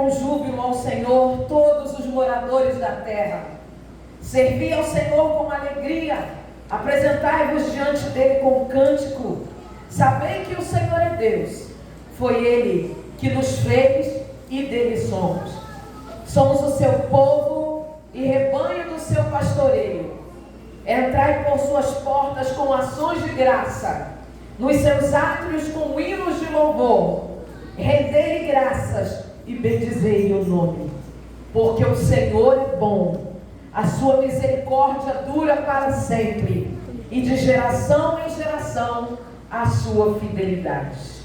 com júbilo ao Senhor todos os moradores da terra. Servi ao Senhor com alegria, apresentai-vos diante dele com cântico. Sabei que o Senhor é Deus, foi Ele que nos fez e dele somos. Somos o seu povo e rebanho do seu pastoreio. Entrai por suas portas com ações de graça, nos seus átrios com hinos de louvor. Rendei-lhe graças e bendizei-lhe o nome. Porque o Senhor é bom, a sua misericórdia dura para sempre, e de geração em geração a sua fidelidade.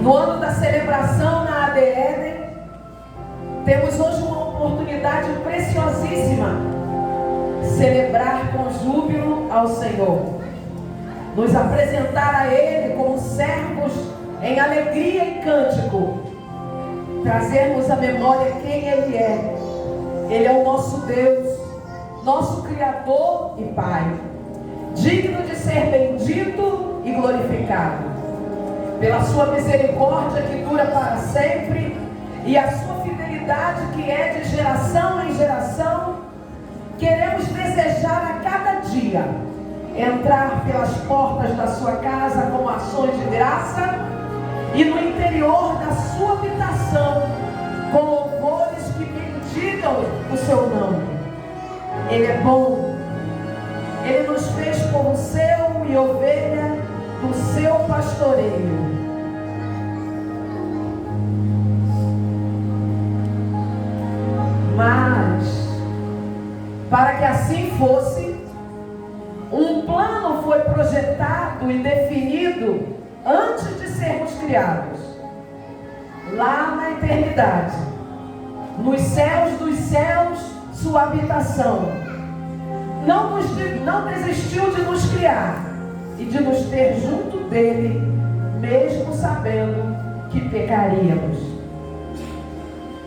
No ano da celebração na AD Eden, temos hoje uma oportunidade preciosíssima: celebrar com júbilo ao Senhor, nos apresentar a Ele como servos em alegria e cântico, trazermos à memória quem Ele é. Ele é o nosso Deus, nosso Criador e Pai, digno de ser bendito e glorificado. Pela sua misericórdia que dura para sempre e a sua fidelidade que é de geração em geração, queremos desejar a cada dia entrar pelas portas da sua casa com ações de graça e no interior da sua habitação com louvores que bendigam o seu nome. Ele é bom, Ele nos fez como seu e ovelha do seu pastoreio. Mas, para que assim fosse, um plano foi projetado e definido antes de sermos criados, lá na eternidade, nos céus dos céus, sua habitação. Não desistiu de nos criar e de nos ter junto dele, mesmo sabendo que pecaríamos.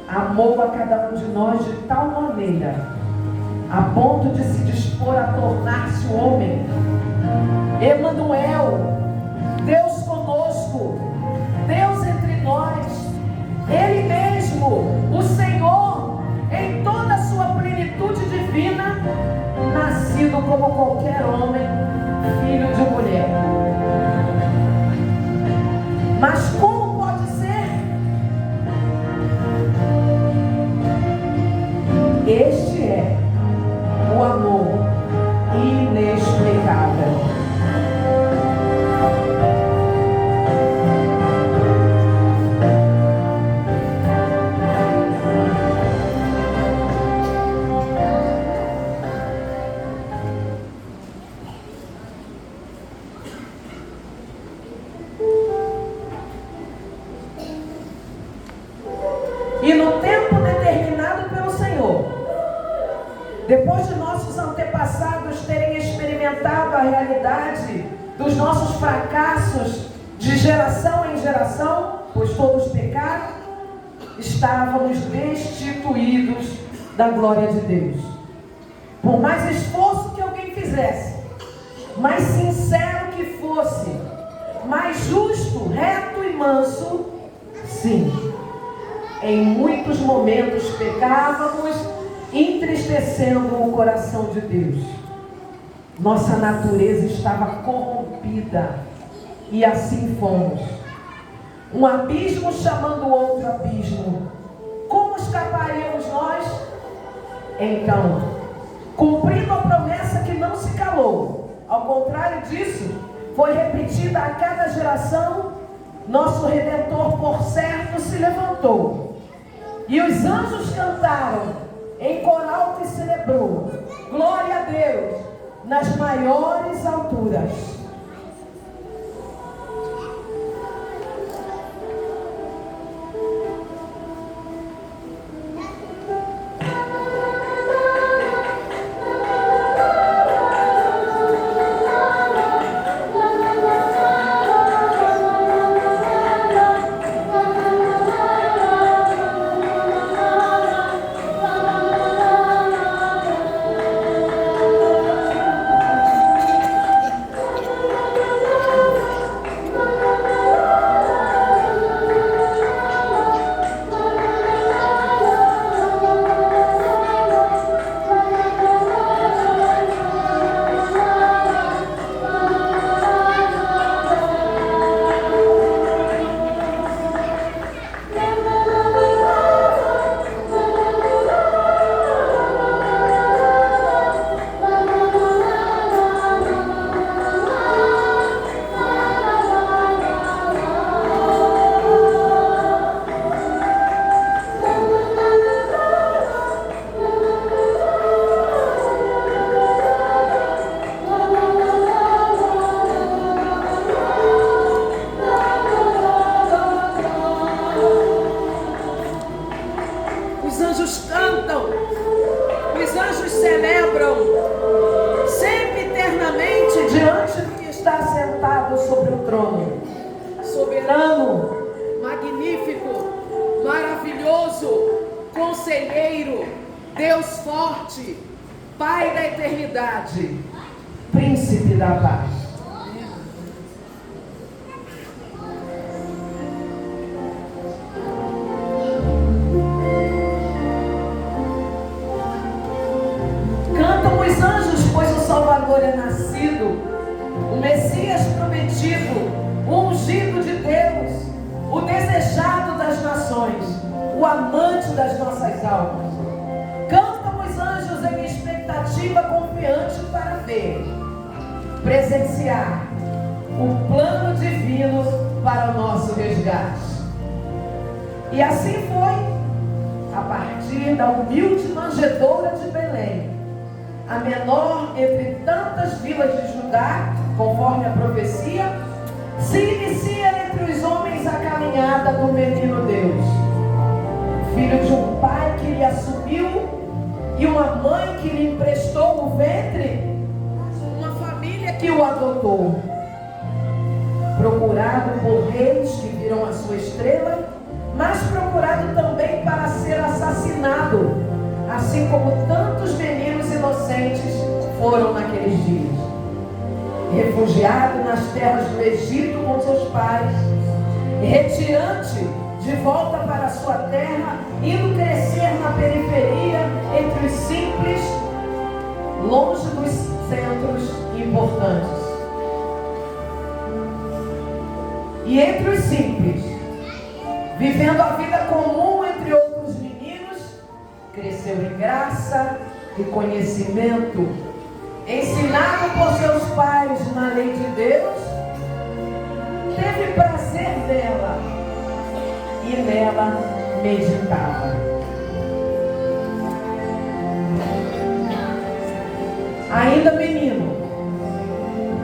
Amou a cada um de nós de tal maneira, a ponto de se dispor a tornar-se homem. Emanuel, Deus conosco, Deus entre nós, Ele mesmo, o Senhor, em toda a sua plenitude divina, nascido como qualquer homem, filho de mulher. Mas como pode ser? Este é o amor inexplicável. E no tempo determinado pelo Senhor, depois de nossos antepassados terem experimentado a realidade dos nossos fracassos de geração em geração, pois todos pecaram, estávamos destituídos da glória de Deus. Por mais esforço que alguém fizesse, mais sincero que fosse, mais justo, reto e manso, sim, em muitos momentos pecávamos, entristecendo o coração de Deus. Nossa natureza estava corrompida e assim fomos. Um abismo chamando outro abismo. Como escaparíamos nós? Então, cumprindo a promessa que não se calou, ao contrário disso, foi repetida a cada geração, nosso Redentor por certo se levantou. E os anjos cantaram em coral que celebrou: glória a Deus nas maiores alturas. anjos cantam, os anjos celebram, sempre eternamente, diante do que está sentado sobre o trono. Soberano, magnífico, maravilhoso, conselheiro, Deus forte, Pai da eternidade, Príncipe da paz. Cantam os anjos, pois o Salvador é nascido, o Messias prometido, o ungido de Deus, o desejado das nações, o amante das nossas almas. Cantam os anjos em expectativa confiante para ver, presenciar o plano divino para o nosso resgate. E assim foi, a partir da humilde manjedoura de Belém, a menor entre tantas vilas de Judá, conforme a profecia, se inicia entre os homens a caminhada do menino Deus, filho de um pai que lhe assumiu e uma mãe que lhe emprestou o ventre, uma família que o adotou, procurado por reis que viram a sua estrela, mas procurado também para ser assassinado, assim como tantos meninos inocentes foram naqueles dias. Refugiado nas terras do Egito com seus pais, retirante de volta para a sua terra, indo crescer na periferia, entre os simples, longe dos centros importantes. E entre os simples, vivendo a vida comum entre outros meninos, cresceu em graça e conhecimento, ensinado por seus pais na lei de Deus, teve prazer nela e nela meditava. Ainda menino,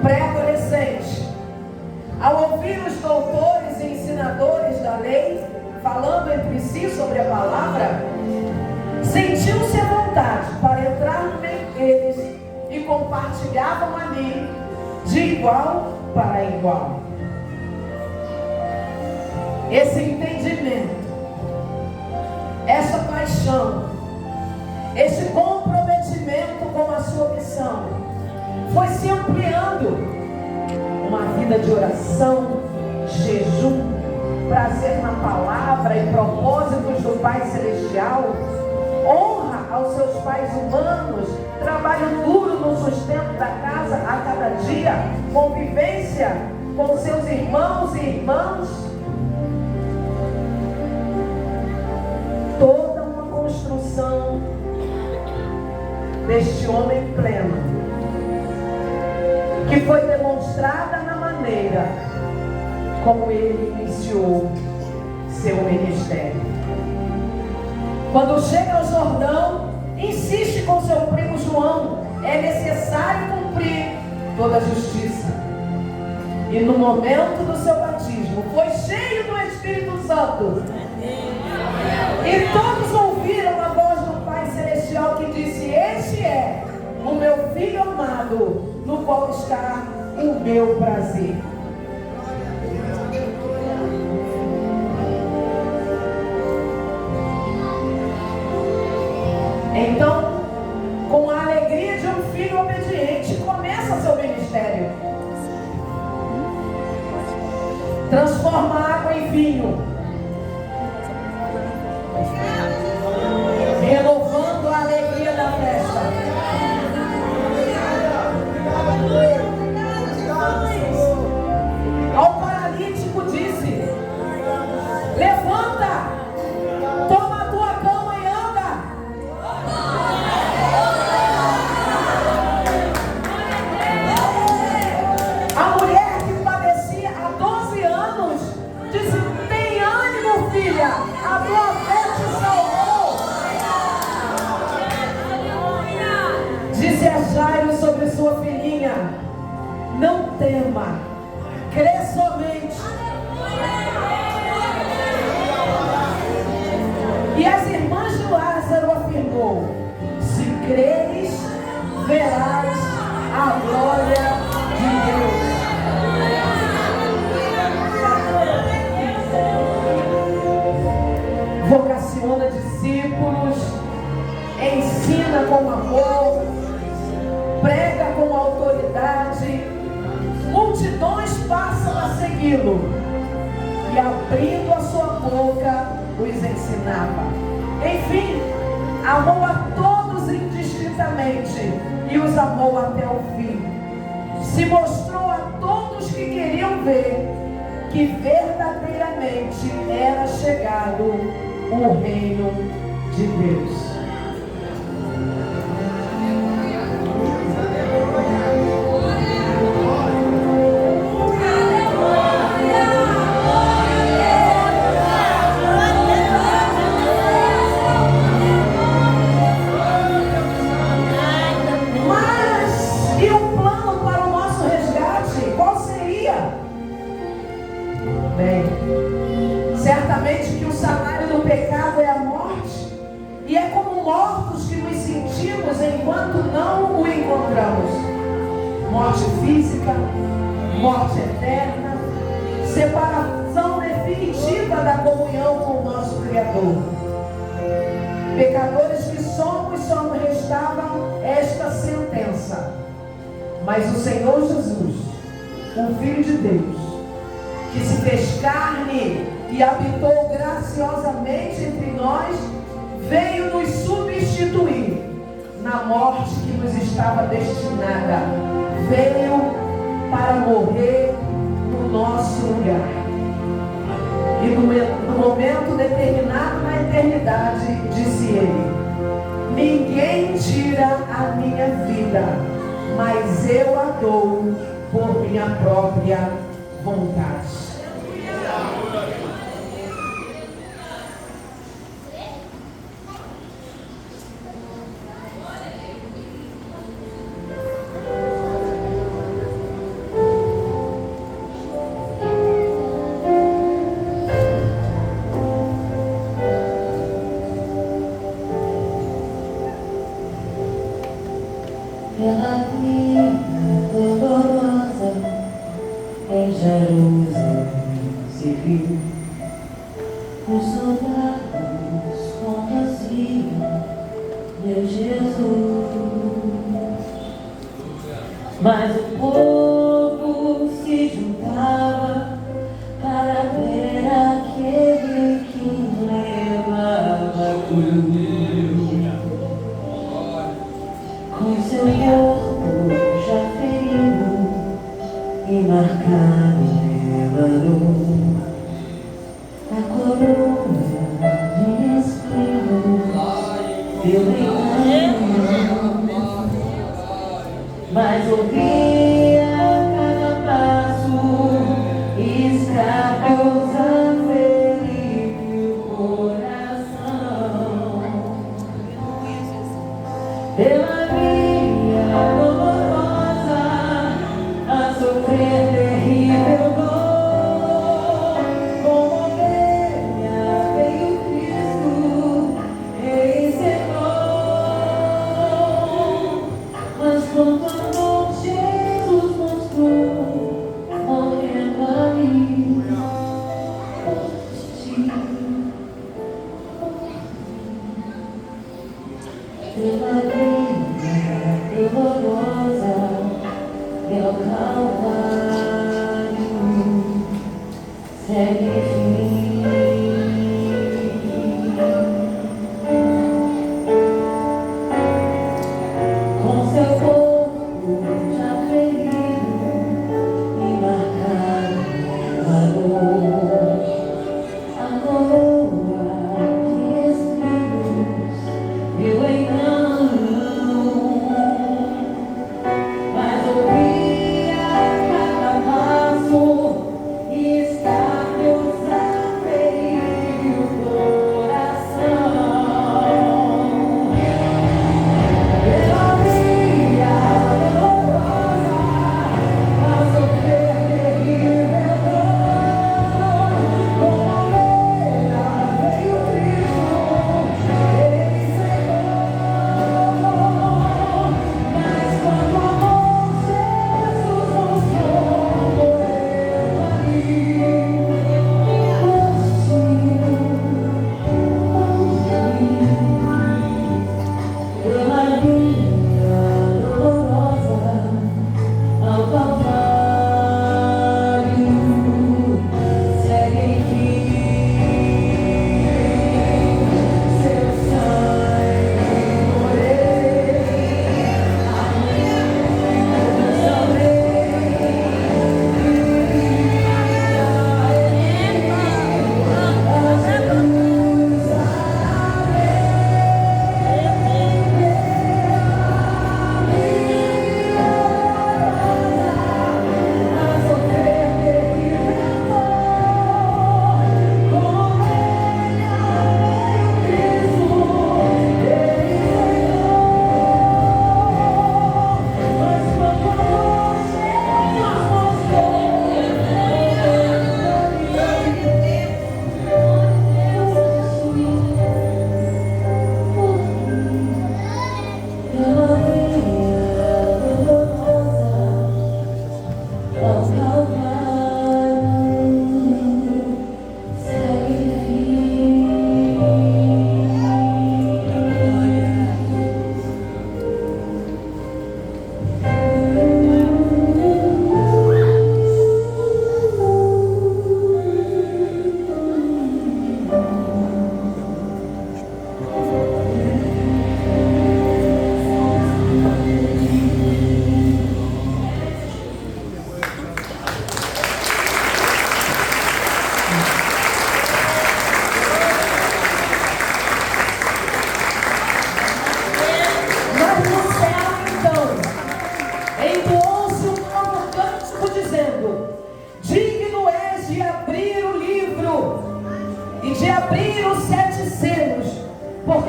pré-adolescente, ao ouvir os doutores e ensinadores da lei falando entre si sobre a palavra, sentiu-se à vontade para entrar no meio deles e compartilhavam ali de igual para igual. Esse entendimento, essa paixão, esse comprometimento com a sua missão foi se ampliando. Uma vida de oração, jejum, prazer na palavra e propósitos do Pai Celestial, honra aos seus pais humanos, trabalho duro no sustento da casa a cada dia, convivência com seus irmãos e irmãs, toda uma construção deste homem pleno, que foi demonstrada na maneira como ele iniciou seu ministério. Quando chega ao Jordão, insiste com seu primo João: é necessário cumprir toda a justiça. E no momento do seu batismo, foi cheio do Espírito Santo. E todos ouviram a voz do Pai Celestial que disse: este é o meu Filho amado, no qual está o meu prazer. Então, com a alegria de um filho obediente, começa seu ministério. Transforma a água em vinho, renovando a alegria da festa. Ao paralítico disse: levanta, toma a tua cama e anda. A mulher que padecia há 12 anos disse: tem ânimo, filha, a tua fé te salvou. Disse a Jairo sobre sua filhinha: não tema, crê somente. E as irmãs de Lázaro verás a glória de Deus. Vocaciona discípulos, ensina com amor, prega com autoridade, multidões passam a segui-lo, e abrindo a sua boca, os ensinava. Enfim, amou a todos indistintamente, e os amou até o fim. Se mostrou a todos que queriam ver, que verdadeiramente era chegado o reino de Deus. Certamente que o salário do pecado é a morte, e é como mortos que nos sentimos enquanto não o encontramos. Morte física, morte eterna, separação definitiva da comunhão com o nosso Criador. Pecadores que somos, só nos restava esta sentença. Mas o Senhor Jesus, o Filho de Deus, que se fez carne e habitou graciosamente entre nós, veio nos substituir na morte que nos estava destinada. Veio para morrer no nosso lugar. E no momento determinado na eternidade, disse ele: ninguém tira a minha vida, mas eu a dou por minha própria vontade. Pela vida dolorosa em Jerusalém se viu os soldados conduziam meu Jesus, mas o povo se juntava para ver aquele que levava a cruz. Com seu corpo já ferido e marcado pela dor, a coroa de espinhos deu engano, mas ouvia cada passo escravos a ferir o coração. Pela terrível dor, como ovelha veio Cristo, Rei Senhor. Mas quando amor Jesus mostrou, morrendo ali por ti, pela vida dolorosa, meu Calvário segue firme. Com seu corpo já ferido e marcado pela dor, a coroa de espinhos viu engano, mas ouvia cada passo e está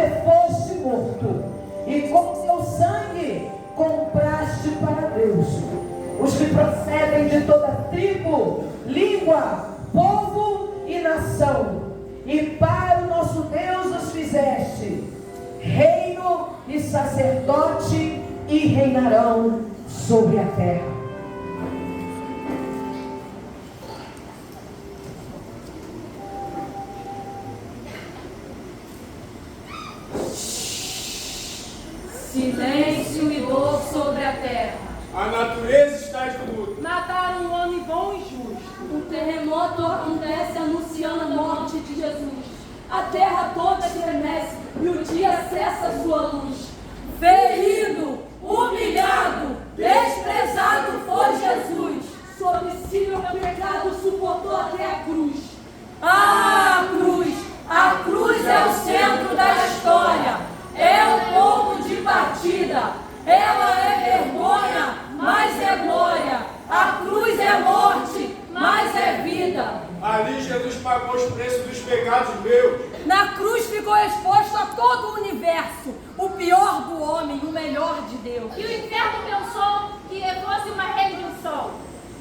porque foste morto, e com teu sangue compraste para Deus os que procedem de toda tribo, língua, povo e nação, e para o nosso Deus os fizeste reino e sacerdote, e reinarão sobre a terra. Silêncio e dor sobre a terra. A natureza está de luto. Mataram um homem bom e justo. Um terremoto acontece anunciando a morte de Jesus. A terra toda estremece e o dia cessa sua luz. Ferido, humilhado, desprezado foi Jesus. Sob seu pecado suportou até a cruz. Ah, a cruz! A cruz é o centro da história. É o ponto de partida. Ela é vergonha, mas é glória. A cruz é morte, mas é vida. Ali Jesus pagou os preços dos pecados meus. Na cruz ficou exposto a todo o universo, o pior do homem, o melhor de Deus. E o inferno pensou que fosse uma redenção.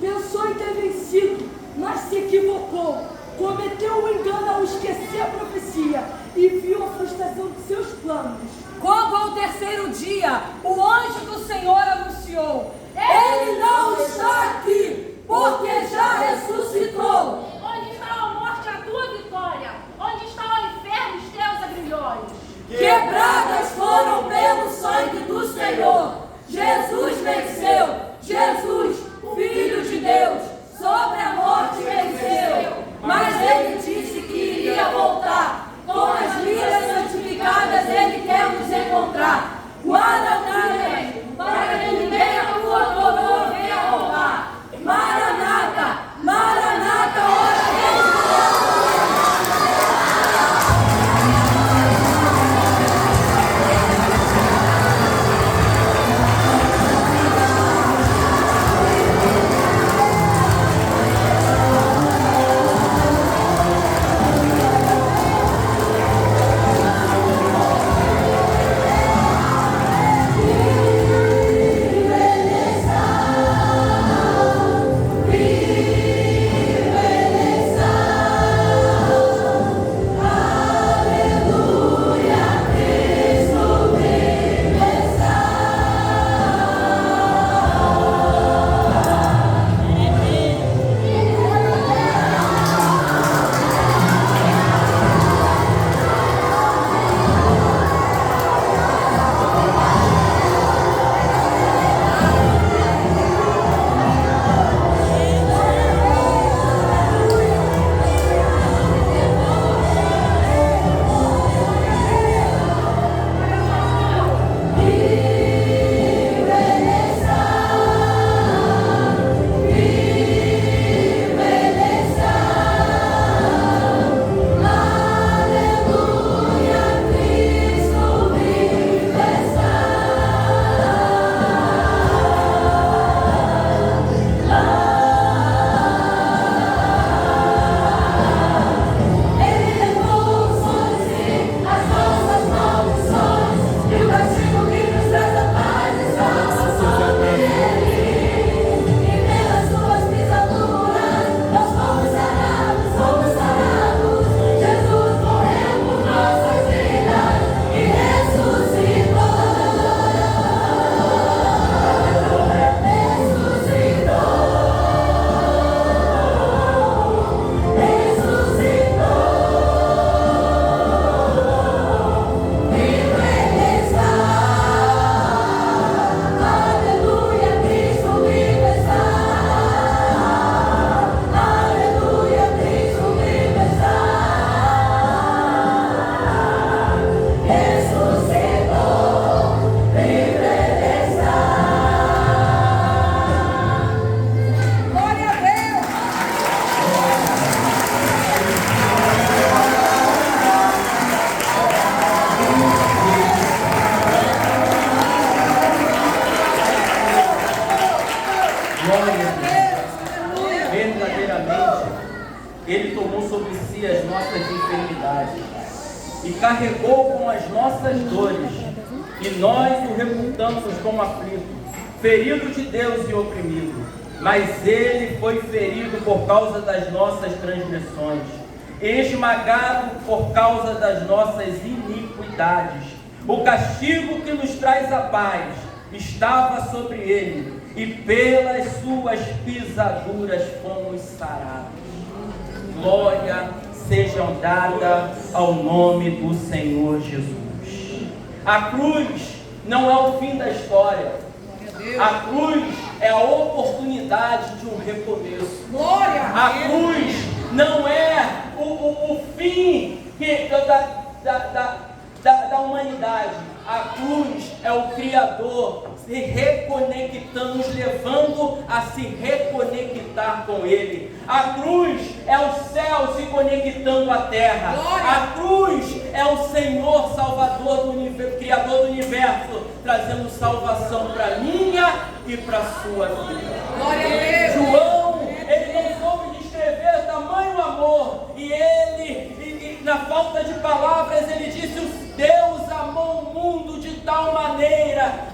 Pensou em ter vencido, mas se equivocou. Cometeu um engano ao esquecer a profecia e viu a frustração de seus planos. Quando ao terceiro dia, o anjo do Senhor anunciou: Ele não está aqui, porque já ressuscitou. Onde está a morte, a tua vitória? Onde está o inferno, os teus agrilhões? Quebradas foram pelo sangue do Senhor. Jesus venceu. Jesus, Filho de Deus, sobre a morte venceu. Mas ele disse que iria voltar. Com as vidas santificadas ele quer nos encontrar. Maranata, para que ninguém a tua coroa venha roubar. Maranata, Maranata, hora de Ele tomou sobre si as nossas enfermidades e carregou com as as nossas dores, e nós o reputamos como aflito, ferido de Deus e oprimido. Mas ele foi ferido por causa das nossas transgressões, esmagado por causa das nossas iniquidades. O castigo que nos traz a paz estava sobre ele, e pelas suas pisaduras fomos sarados. Glória sejam dadas ao nome do Senhor Jesus. A cruz não é o fim da história. A cruz é a oportunidade de um recomeço. Glória! A cruz não é o fim da humanidade. A cruz é o Criador se reconectando, nos levando a se reconectar com Ele. A cruz é o céu se conectando à terra. Glória. A cruz é o Senhor Salvador do universo, Criador do universo, trazendo salvação para minha e para a sua vida. Glória a Deus. João, ele não soube descrever tamanho amor, e ele, na falta de palavras, ele disse: Deus amou o mundo de tal maneira,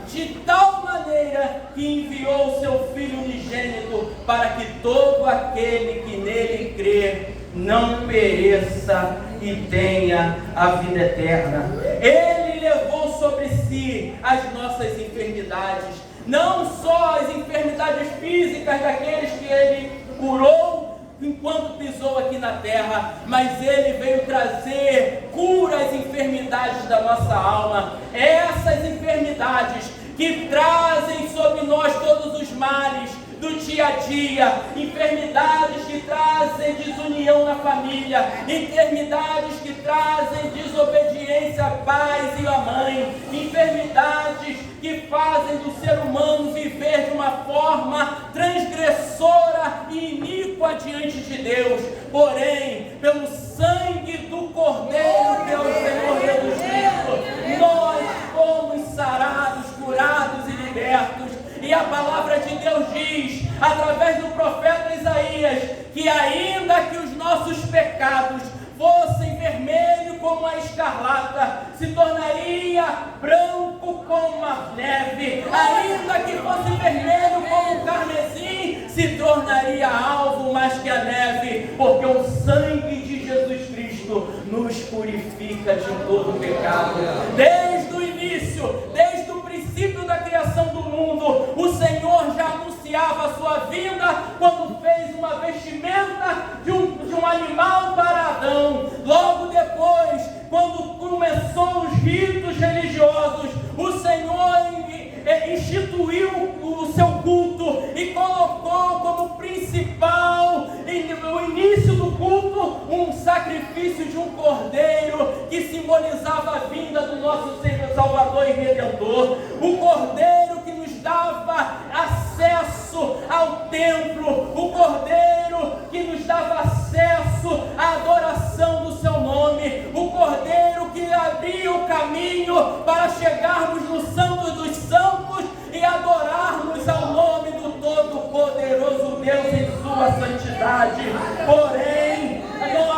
que enviou o seu Filho unigênito, para que todo aquele que nele crê não pereça e tenha a vida eterna. Ele levou sobre si as nossas enfermidades, não só as enfermidades físicas daqueles que ele curou enquanto pisou aqui na terra, mas ele veio trazer cura às enfermidades da nossa alma. Essas enfermidades que trazem sobre nós todos os males do dia a dia, enfermidades que trazem desunião na família, enfermidades que trazem desobediência a pais e a mãe, enfermidades que fazem do ser humano viver de uma forma transgressora e iníqua diante de Deus. Porém, pelo sangue do Cordeiro, que é o Senhor Jesus Cristo, nós fomos sarados, curados e libertos. E a palavra de Deus diz, através do profeta Isaías, que ainda que os nossos pecados fossem vermelho como a escarlata, se tornaria branco como a neve. Ainda que fosse vermelho como o carmesim, se tornaria alvo mais que a neve, porque o sangue de Jesus Cristo nos purifica de todo pecado. Desde o início, desde o princípio da criação do mundo, o Senhor já anunciava a sua vinda quando fez uma vestimenta de um animal para Adão. Logo depois, quando começou os ritos religiosos, o Senhor instituiu o seu culto e colocou como principal, no início do culto, um sacrifício de um cordeiro que simbolizava a vinda do nosso Senhor Salvador e Redentor. O cordeiro que nos dava acesso ao templo, o cordeiro que nos dava acesso à adoração do seu nome, o cordeiro que abria o caminho para chegarmos no Santo dos Santos e adorarmos ao nome do Todo-Poderoso Deus em sua santidade. Porém,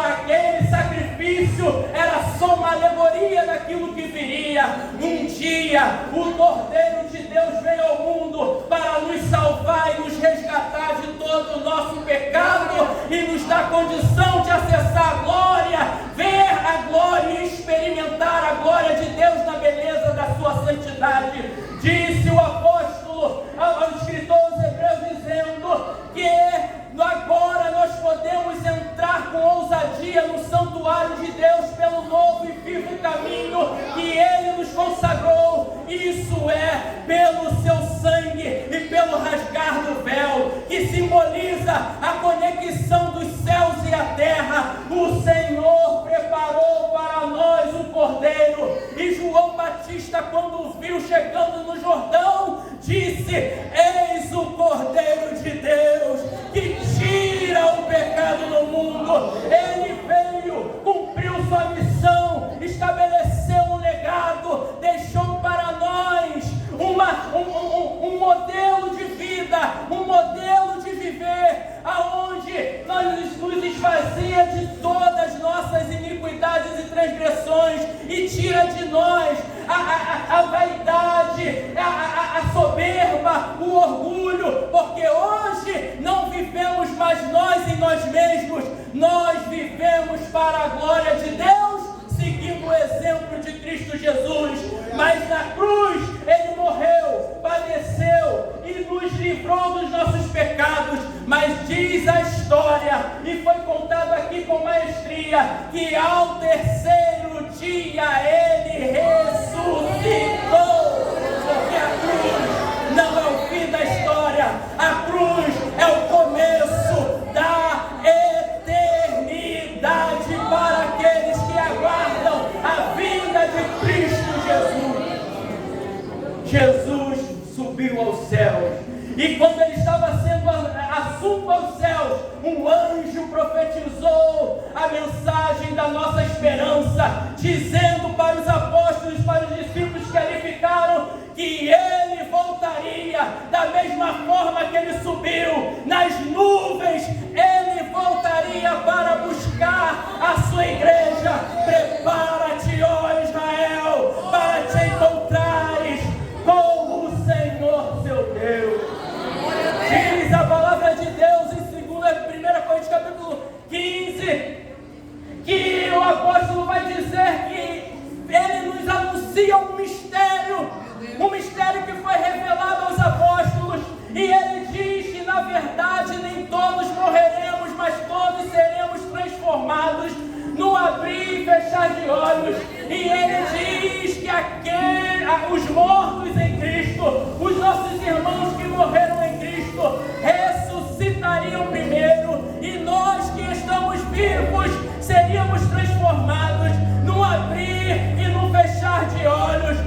aquele sacrifício era só uma alegoria daquilo que viria. Um dia, o Cordeiro de Deus veio ao mundo para nos salvar e nos resgatar de todo o nosso pecado e nos dar condição de acessar a glória, ver a glória e experimentar a glória de Deus na beleza da sua santidade. Disse o apóstolo ao escritor aos Hebreus, dizendo que agora nós podemos entrar com ousadia no santuário de Deus pelo novo e vivo caminho que Ele nos consagrou. Isso é pelo seu sangue e pelo rasgar do véu, que simboliza a conexão dos céus e a terra. O Senhor preparou para nós um cordeiro, e João Batista, quando o viu chegando no Jordão, disse: eis o Cordeiro de Deus que tira o pecado do mundo. Ele veio, cumpriu sua missão, estabeleceu um legado, deixou para nós um modelo de vida, um modelo de viver, aonde nós nos esvazia de todas nossas iniquidades e transgressões e tira de nós Diz a história, e foi contado aqui com maestria, que ao terceiro dia ele ressuscitou. Porque a cruz não é o fim da história, a cruz é o começo da eternidade para aqueles que aguardam a vinda de Cristo Jesus. Jesus subiu aos céus, e quando ele estava sendo assunto aos céus, um anjo profetizou a mensagem da nossa esperança, dizendo para os apóstolos, para os discípulos que ali ficaram, que ele voltaria da mesma forma que ele subiu nas nuvens. Ele voltaria para buscar a sua igreja. Prepara-te, ó Israel, para te encontrares com o Senhor teu Deus. Diz a palavra de Deus em 1 Coríntios capítulo 15, que o apóstolo vai dizer que ele nos anuncia um mistério que foi revelado aos apóstolos, e ele diz que na verdade nem todos morreremos, mas todos seremos transformados no abrir e fechar de olhos. E ele diz que os mortos em Cristo, os nossos irmãos que morreram em Cristo, ressuscitariam primeiro, e nós que estamos vivos seríamos transformados no abrir e no fechar de olhos,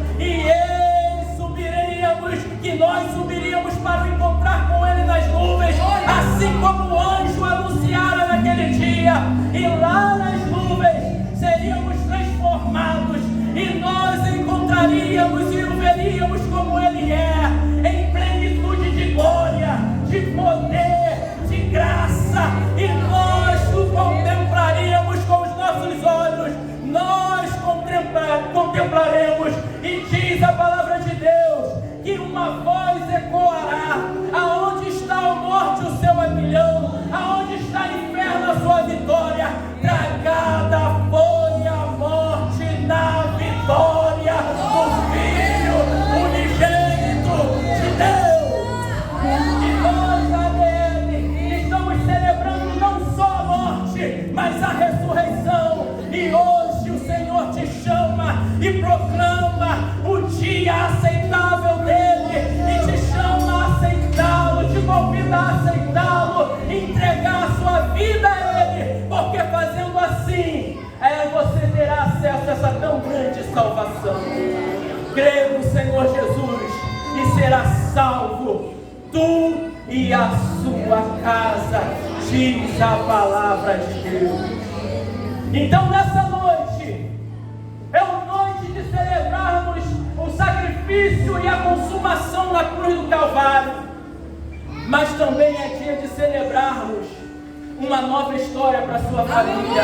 e nós subiríamos para encontrar com ele nas nuvens, assim como o anjo anunciara naquele dia, e lá nas nuvens seríamos transformados, e nós encontraríamos e o veríamos como ele é, em plenitude de glória, de poder, de graça, e nós o contemplaríamos com os nossos olhos. Nós contemplaremos, e diz a palavra de Deus que uma voz ecoará: aonde está a morte o seu aguilhão, aonde está o inferno a sua vitória? Tragada foi a morte na vitória do Filho unigênito de Deus. E nós, ADN, estamos celebrando não só a morte, mas a ressurreição. E hoje o Senhor te chama e proclama o dia aceitável dele, e te chama a aceitá-lo, te convida a aceitá-lo, entregar a sua vida a ele, porque fazendo assim, você terá acesso a essa tão grande salvação. Crê no Senhor Jesus e será salvo, tu e a sua casa, diz a palavra de Deus. Então nessa noite, é uma noite de celebrarmos o sacrifício e a consumação na cruz do Calvário, mas também é dia de celebrarmos uma nova história para a sua família,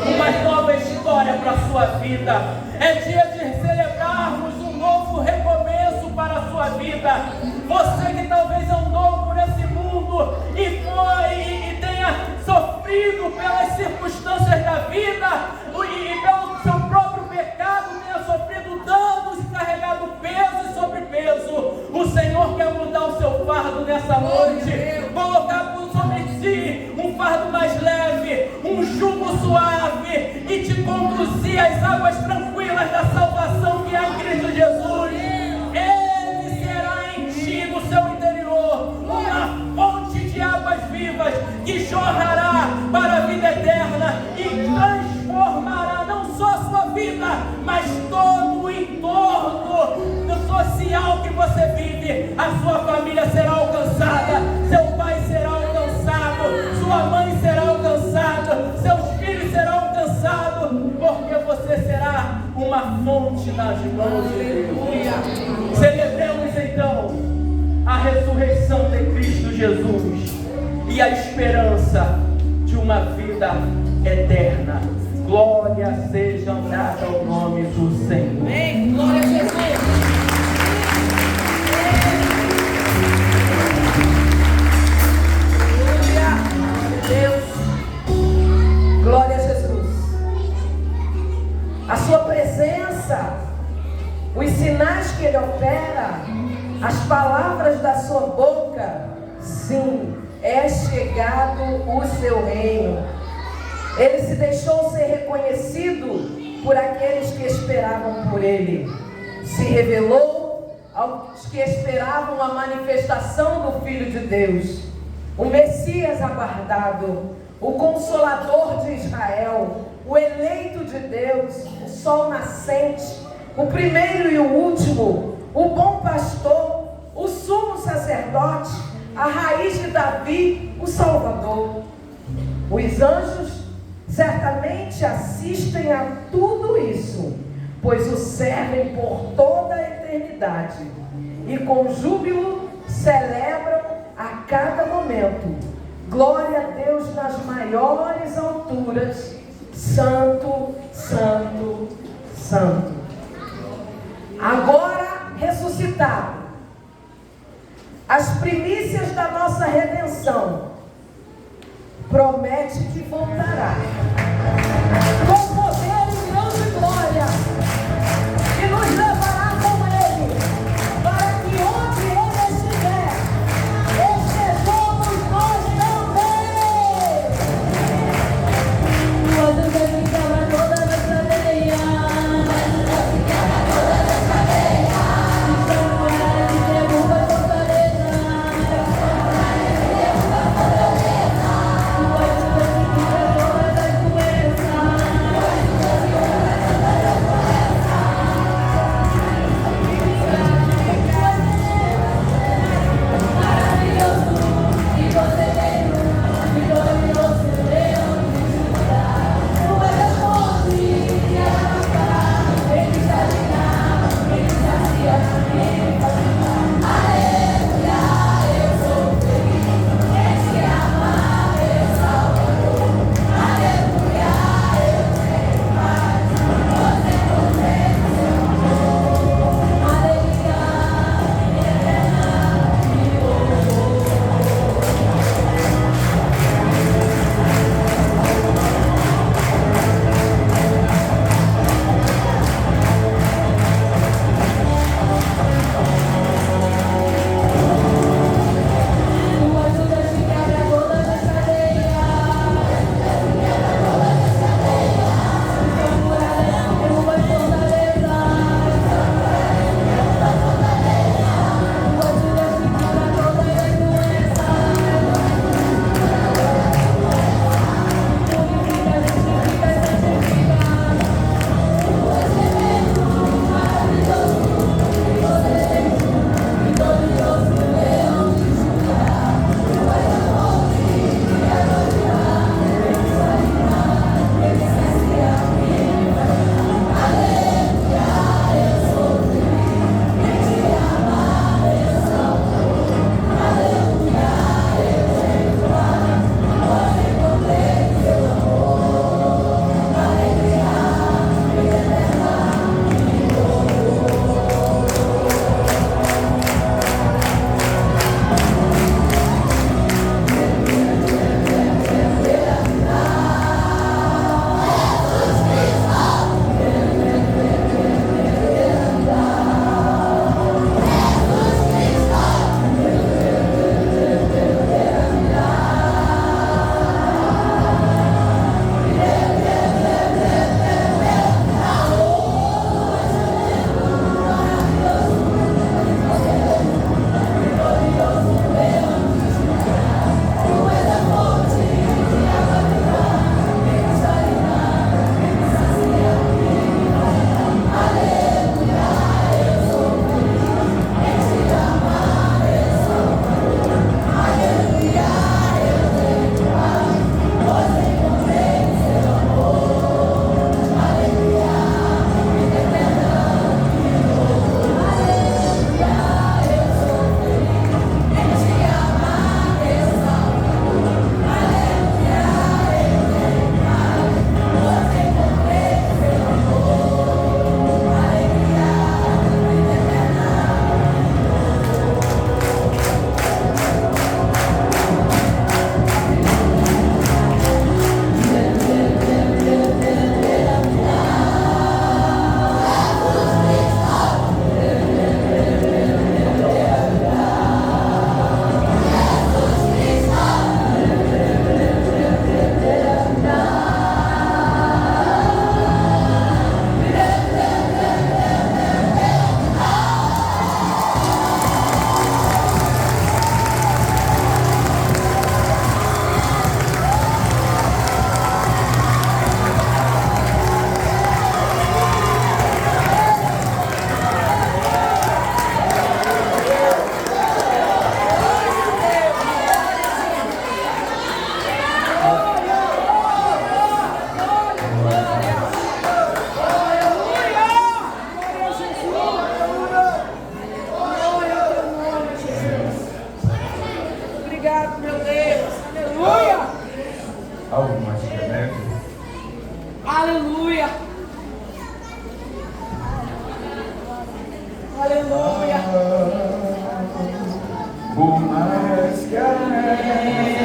uma nova história para a sua vida. É dia de celebrarmos um novo recomeço para a sua vida. Você que talvez andou por esse mundo e tenha sofrido pelas circunstâncias da vida e pelo seu próprio pecado, tenha sofrido danos e carregado peso e sobrepeso, o Senhor quer mudar o seu fardo nessa noite, colocar sobre si um fardo mais leve, um jugo suave, e te conduzir às águas tranquilas da salvação que há em Cristo Jesus. Ele será em ti, no seu interior, uma fonte de águas vivas que jorrará para a vida eterna e transformará não só a sua vida, mas todo o entorno social que você vive. A sua família será alcançada, seu pai será alcançado, sua mãe será alcançada, seus filhos serão alcançados, porque você será uma fonte nas mãos de Deus. Celebremos então a ressurreição de Cristo Jesus e a esperança de uma vida eterna. Glória seja dada ao nome do Senhor. Amém. Glória a Jesus. Deus, glória a Jesus. A sua presença, os sinais que ele opera, as palavras da sua boca, sim, é chegado o seu reino. Ele se deixou ser reconhecido por aqueles que esperavam por ele. Se revelou aos que esperavam a manifestação do Filho de Deus, o Messias aguardado, o Consolador de Israel, o eleito de Deus, o sol nascente, o primeiro e o último, o bom pastor, o sumo sacerdote, a raiz de Davi, o Salvador. Os anjos certamente assistem a tudo isso, pois o servem por toda a eternidade e com júbilo celebram a cada momento: glória a Deus nas maiores alturas, santo, santo, santo. Agora ressuscitado, as primícias da nossa redenção, promete que voltará com poder e grande glória, e nos levará com ele, para que onde ele estiver, estejamos nós também. Quando você ficava toda nessa areia, então era de derruba a fortaleza. Pode ser que todas as doenças Aleluia. Por mais que a neve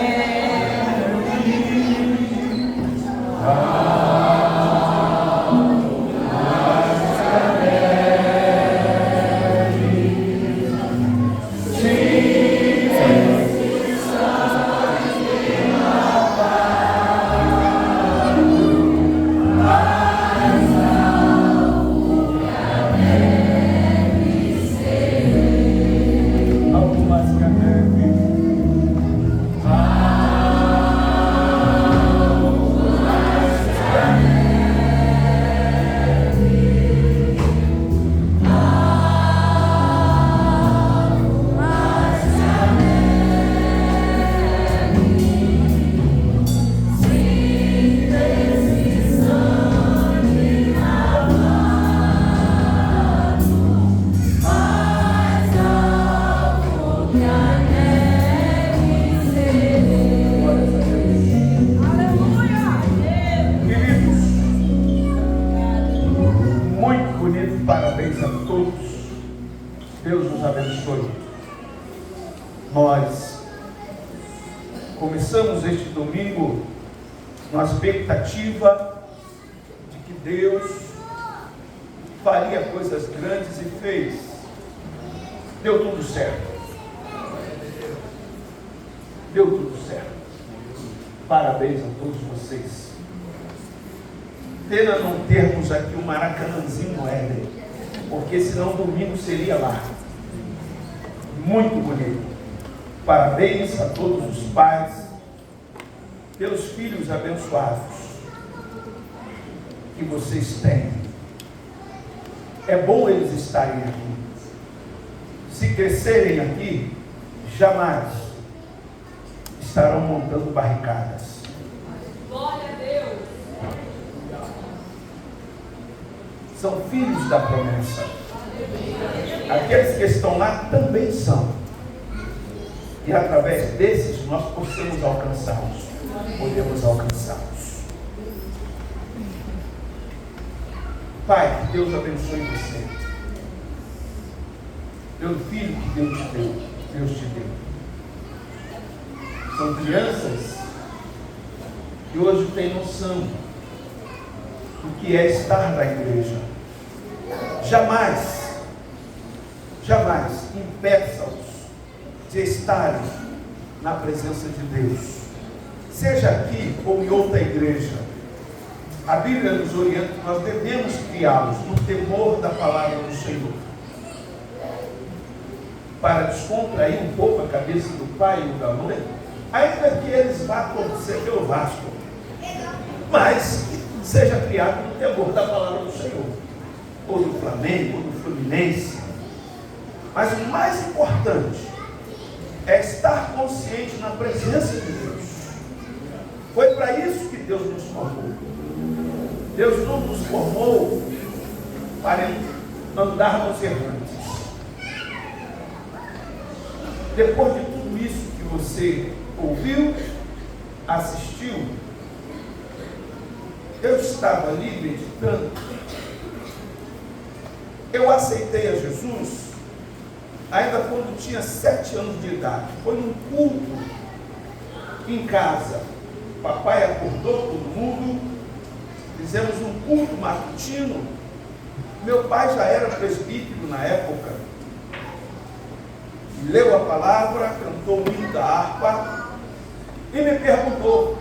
nós começamos este domingo na expectativa de que Deus faria coisas grandes e fez. Deu tudo certo. Deu tudo certo. Parabéns a todos vocês. Pena não termos aqui um Maracanãzinho no Éden, porque senão domingo seria lá. Muito bonito. Parabéns a todos os pais pelos filhos abençoados que vocês têm. É bom eles estarem aqui. Se crescerem aqui, jamais estarão montando barricadas. Glória a Deus. São filhos da promessa. Aqueles que estão lá também são. E através desses nós podemos alcançá-los. Pai, que Deus abençoe você. Pelo filho que Deus te deu. São crianças que hoje têm noção do que é estar na igreja. Jamais impeça-os de estarem na presença de Deus, seja aqui ou em outra igreja. A Bíblia nos orienta que nós devemos criá-los no temor da palavra do Senhor, para descontrair um pouco a cabeça do pai e da mãe, ainda que eles vá torcer pelo Vasco, mas seja criado no temor da palavra do Senhor, ou do Flamengo, ou do Fluminense. Mas o mais importante é estar consciente na presença de Deus. Foi para isso que Deus nos formou. Deus não nos formou para andarmos errantes. Depois de tudo isso que você ouviu, assistiu, eu estava ali meditando. Eu aceitei a Jesus ainda quando tinha 7 anos de idade. Foi num culto em casa. Papai acordou todo mundo, fizemos um culto matutino. Meu pai já era presbítero na época. Leu a palavra, cantou o hino da harpa e me perguntou: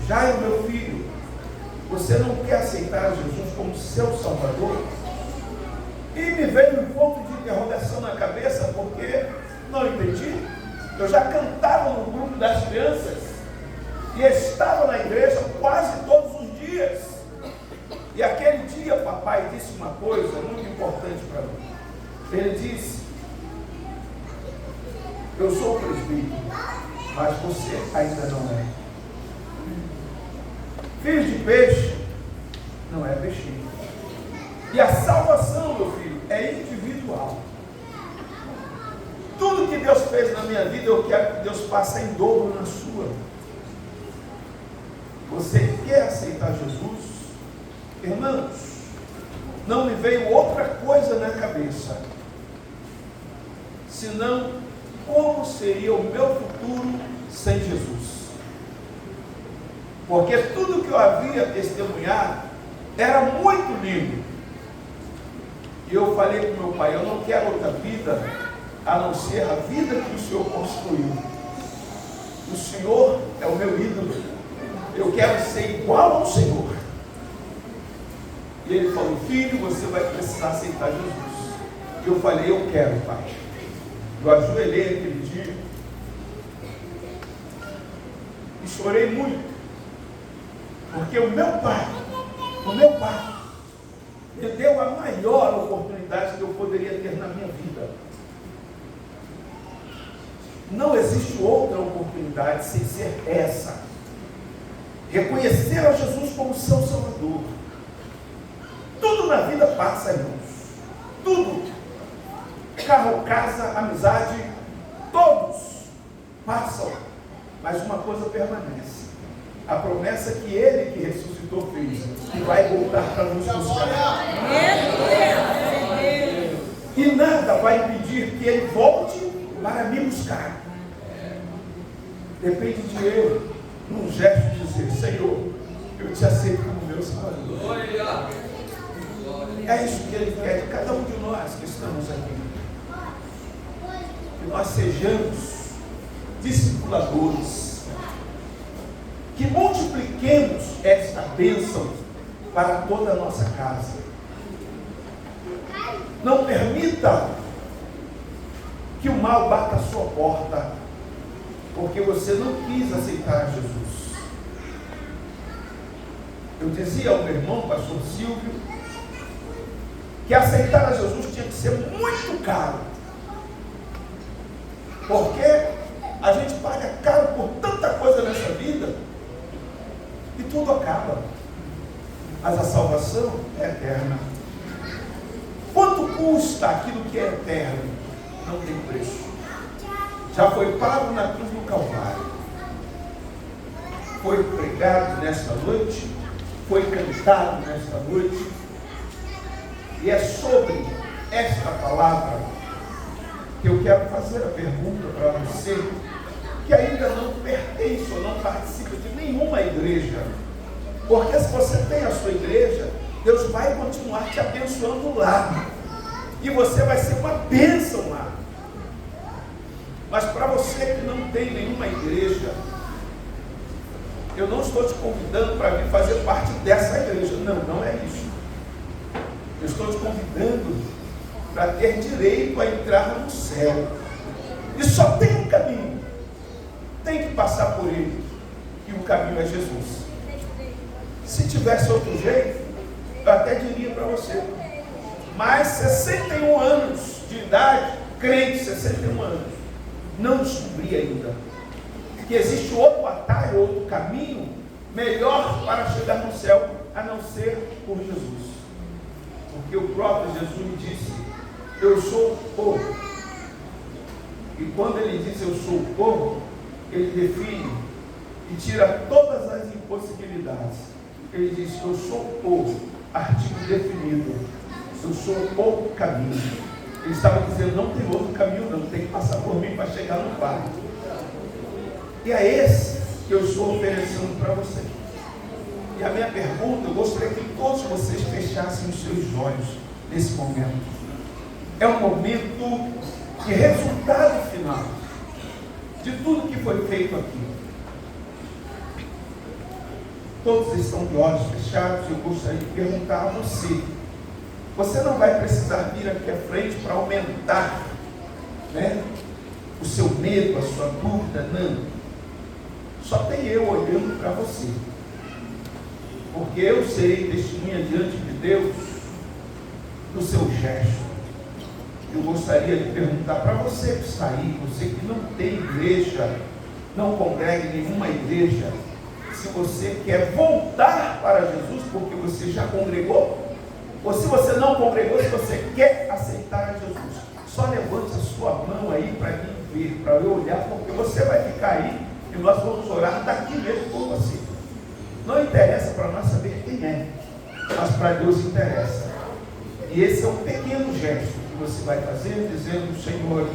Jairo, meu filho, você não quer aceitar Jesus como seu Salvador? E me veio um ponto de interrogação na cabeça, porque não entendi. Eu já cantava no grupo das crianças e estava na igreja quase todos os dias. E aquele dia papai disse uma coisa muito importante para mim. Ele disse: eu sou presbítero, mas você ainda não é. Filho de peixe não é peixinho. E a salvação, meu filho, é individual. Tudo que Deus fez na minha vida, eu quero que Deus faça em dobro na sua. Você quer aceitar Jesus? Irmãos, não me veio outra coisa na cabeça, senão como seria o meu futuro sem Jesus. Porque tudo que eu havia testemunhado era muito lindo. E eu falei para o meu pai, eu não quero outra vida a não ser a vida que o Senhor construiu. O Senhor é o meu ídolo. Eu quero ser igual ao Senhor. E ele falou, filho, você vai precisar aceitar Jesus. E eu falei, eu quero, pai. Eu ajoelhei aquele dia e chorei muito. Porque o meu pai me deu a maior oportunidade que eu poderia ter na minha vida. Não existe outra oportunidade sem ser essa. Reconhecer a Jesus como seu Salvador. Tudo na vida passa, irmãos. Tudo. Carro, casa, amizade, todos passam. Mas uma coisa permanece. A promessa que Ele que ressuscitou fez, que vai voltar para nos buscar. E nada vai impedir que Ele volte para me buscar. Depende de eu, num gesto de dizer, Senhor, eu te aceito como meu Salvador. É isso que Ele quer de cada um de nós que estamos aqui. Que nós sejamos discipuladores. Que multipliquemos esta bênção para toda a nossa casa. Não permita que o mal bata a sua porta, porque você não quis aceitar Jesus. Eu dizia ao meu irmão, pastor Silvio, que aceitar a Jesus tinha que ser muito caro, porque a gente paga caro por tanta coisa nessa vida, e tudo acaba. Mas a salvação é eterna. Quanto custa aquilo que é eterno? Não tem preço. Já foi pago na cruz do Calvário. Foi pregado nesta noite, foi cantado nesta noite, e é sobre esta palavra que eu quero fazer a pergunta para você que ainda não pertence ou não participa de nenhuma igreja. Porque se você tem a sua igreja, Deus vai continuar te abençoando lá. E você vai ser uma bênção lá. Mas para você que não tem nenhuma igreja, eu não estou te convidando para vir fazer parte dessa igreja. Não, não é isso. Eu estou te convidando para ter direito a entrar no céu. E só tem um caminho. Tem que passar por ele. E o caminho é Jesus. Se tivesse outro jeito, eu até diria para você. Mas 61 anos de idade, crente, 61 anos, não descobri ainda que existe outro atalho, outro caminho melhor para chegar no céu, a não ser por Jesus. Porque o próprio Jesus me disse, eu sou o povo. E quando ele diz eu sou o povo, ele define e tira todas as impossibilidades. Ele diz, eu sou o povo, artigo definido. Eu sou o povo caminho. Ele estava dizendo, não tem outro caminho não, tem que passar por mim para chegar no Pai. E é esse que eu estou oferecendo para você. E a minha pergunta, eu gostaria que todos vocês fechassem os seus olhos nesse momento. É um momento de resultado final de tudo que foi feito aqui. Todos estão de olhos fechados. Eu gostaria de perguntar a você. Você não vai precisar vir aqui à frente para aumentar, né, o seu medo, a sua dúvida, não. Só tem eu olhando para você. Porque eu serei testemunha diante de Deus do seu gesto. Eu gostaria de perguntar para você que está aí, você que não tem igreja, não congrega em nenhuma igreja, se você quer voltar para Jesus porque você já congregou, ou se você não congregou, se você quer aceitar a Jesus, só levante a sua mão aí para mim ver, para eu olhar, porque você vai ficar aí e nós vamos orar daqui mesmo por você. Não interessa para nós saber quem é, mas para Deus interessa. E esse é um pequeno gesto que você vai fazer, dizendo: Senhor,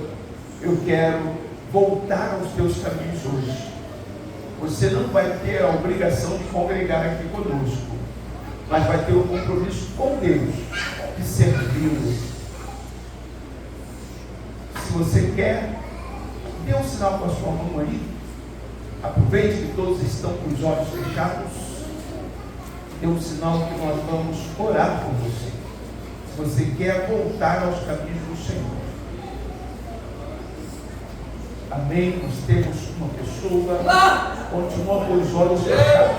eu quero voltar aos teus caminhos hoje. Você não vai ter a obrigação de congregar aqui conosco, mas vai ter um compromisso com Deus de servi-lo. Se você quer, dê um sinal com a sua mão aí. Aproveite que todos estão com os olhos fechados. Dê um sinal que nós vamos orar por você. Se você quer voltar aos caminhos do Senhor. Amém? Nós temos uma pessoa. Continua com os olhos fechados.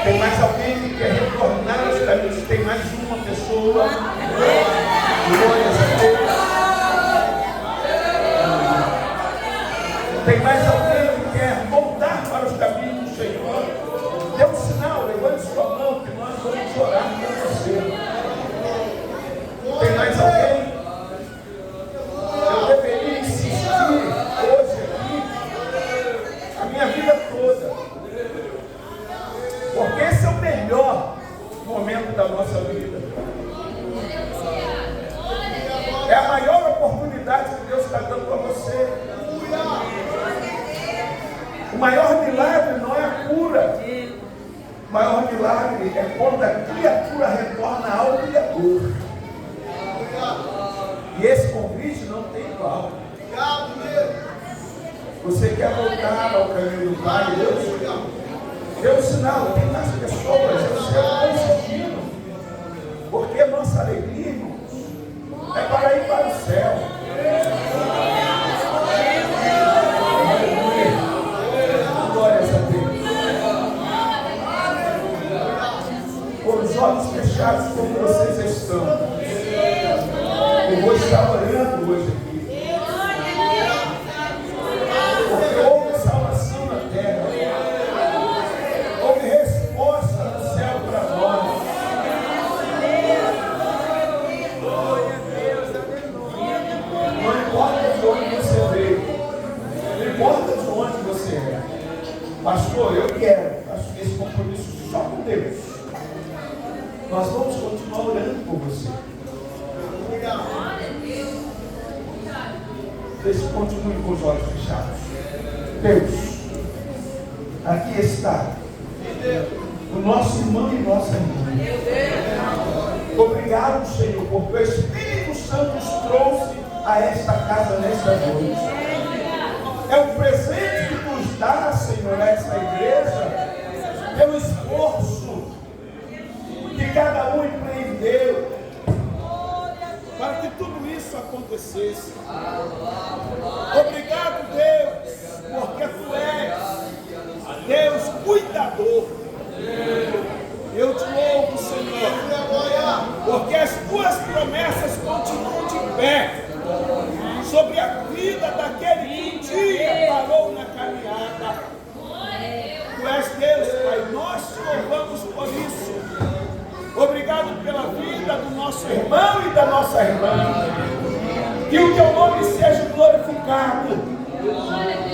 Tem mais alguém que quer retornar aos caminhos? Tem mais uma pessoa. Glórias a Deus. Tem mais alguém que quer voltar para os caminhos do Senhor? Dê um sinal, levante sua mão que nós vamos orar por você. Tem mais alguém? Eu deveria insistir hoje aqui, a minha vida toda, porque esse é o melhor momento da nossa vida. É a maior oportunidade que Deus está dando para você. O maior milagre não é a cura. O maior milagre é quando a criatura retorna ao Criador. E esse convite não tem igual. Você quer voltar ao caminho do Pai? Deus deu um sinal. Tem mais pessoas. Eu estou insistindo. Porque nossa alegria, irmãos, é para ir para o céu. Glórias a Deus. Com os olhos fechados como vocês estão, eu vou estar orando hoje aqui. Porque houve salvação na terra. Houve resposta do céu para nós. Não importa de onde você veio. Não importa de onde você é. Pastor, eu quero assumir esse compromisso só com Deus. Nós vamos continuar orando por você. Deixe que continue com os olhos fechados. Deus, aqui está o nosso irmão e nossa irmã. Obrigado, Senhor, porque o Espírito Santo nos trouxe a esta casa nesta noite. É um presente que nos dá, Senhor, essa igreja, pelo esforço que cada um empreendeu para que tudo isso acontecesse. Obrigado, Deus, porque Tu és Deus cuidador. Eu te louvo, Senhor, porque as Tuas promessas continuam de pé sobre a vida daquele que um dia parou na caminhada. Tu és Deus, Pai, nós te louvamos por isso. Obrigado pela vida do nosso irmão e da nossa irmã. Que o Teu nome seja glorificado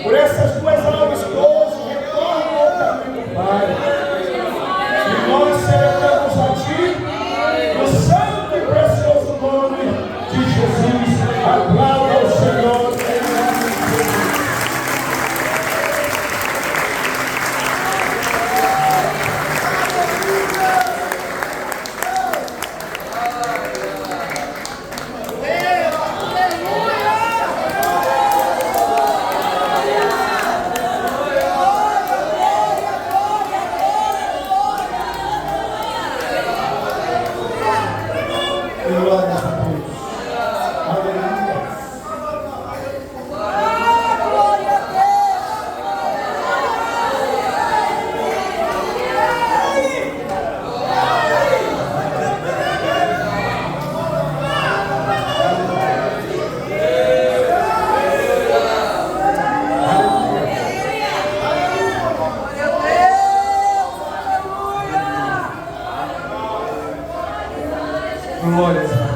por essas duas almas que hoje retornam ao caminho do Pai. E nós celebramos a Ti no santo e precioso nome de Jesus. Aplauda o Senhor. Glórias a Deus.